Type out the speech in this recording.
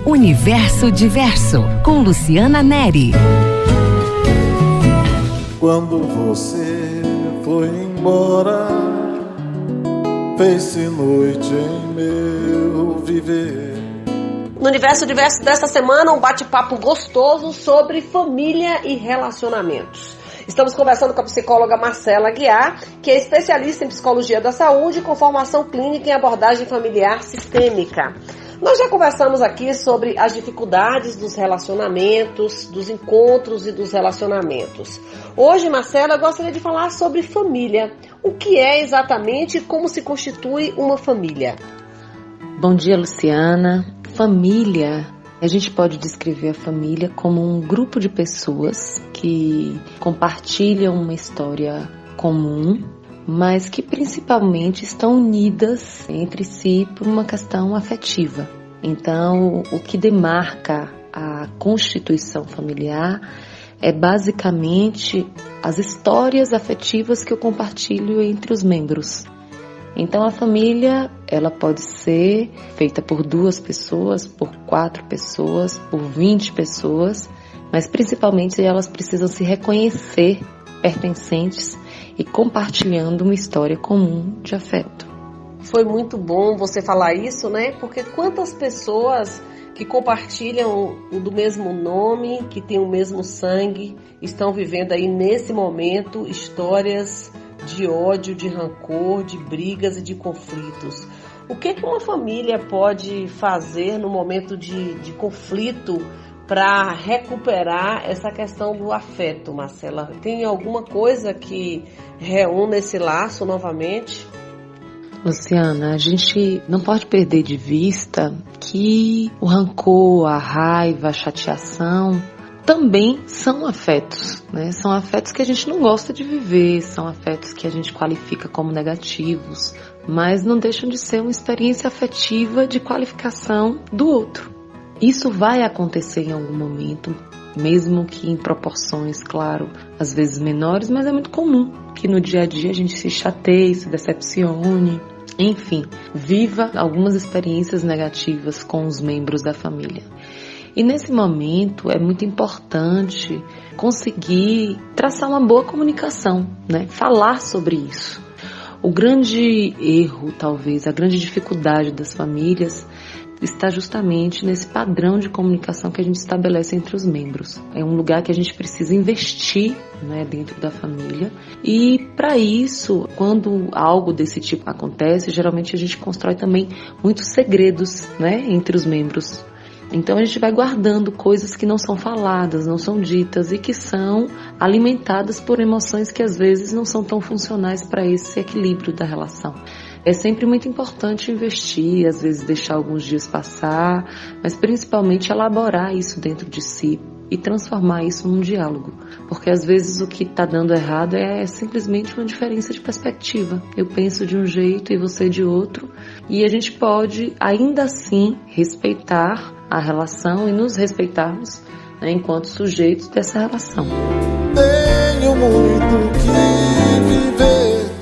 Universo Diverso, com Luciana Neri. Quando você foi embora, fez-se noite em meu viver. No Universo Diverso desta semana, um bate-papo gostoso sobre família e relacionamentos. Estamos conversando com a psicóloga Marcela Aguiar, que é especialista em psicologia da saúde com formação clínica em abordagem familiar sistêmica. Nós já conversamos aqui sobre as dificuldades dos relacionamentos, dos encontros e dos relacionamentos. Hoje, Marcela, eu gostaria de falar sobre família. O que é exatamente e como se constitui uma família? Bom dia, Luciana. Família, a gente pode descrever a família como um grupo de pessoas que compartilham uma história comum, mas que principalmente estão unidas entre si por uma questão afetiva. Então, o que demarca a constituição familiar é basicamente as histórias afetivas que eu compartilho entre os membros. Então, a família, ela pode ser feita por 2 pessoas, por 4 pessoas, por 20 pessoas, mas principalmente elas precisam se reconhecer pertencentes e compartilhando uma história comum de afeto. Foi muito bom você falar isso, né? Porque quantas pessoas que compartilham do mesmo nome, que têm o mesmo sangue, estão vivendo aí nesse momento histórias de ódio, de rancor, de brigas e de conflitos. O que uma família pode fazer no momento de conflito para recuperar essa questão do afeto, Marcela? Tem alguma coisa que reúna esse laço novamente? Luciana, a gente não pode perder de vista que o rancor, a raiva, a chateação também são afetos, né? São afetos que a gente não gosta de viver, são afetos que a gente qualifica como negativos, mas não deixam de ser uma experiência afetiva de qualificação do outro. Isso vai acontecer em algum momento, mesmo que em proporções, claro, às vezes menores, mas é muito comum que no dia a dia a gente se chateie, se decepcione, enfim, viva algumas experiências negativas com os membros da família. E nesse momento é muito importante conseguir traçar uma boa comunicação, né? Falar sobre isso. O grande erro, talvez, a grande dificuldade das famílias está justamente nesse padrão de comunicação que a gente estabelece entre os membros. É um lugar que a gente precisa investir, né, dentro da família. E para isso, quando algo desse tipo acontece, geralmente a gente constrói também muitos segredos, né, entre os membros. Então a gente vai guardando coisas que não são faladas, não são ditas e que são alimentadas por emoções que às vezes não são tão funcionais para esse equilíbrio da relação. É sempre muito importante investir, às vezes deixar alguns dias passar, mas principalmente elaborar isso dentro de si e transformar isso num diálogo. Porque às vezes o que está dando errado é simplesmente uma diferença de perspectiva. Eu penso de um jeito e você de outro, e a gente pode ainda assim respeitar a relação e nos respeitarmos, né, enquanto sujeitos dessa relação. Tenho muito que viver,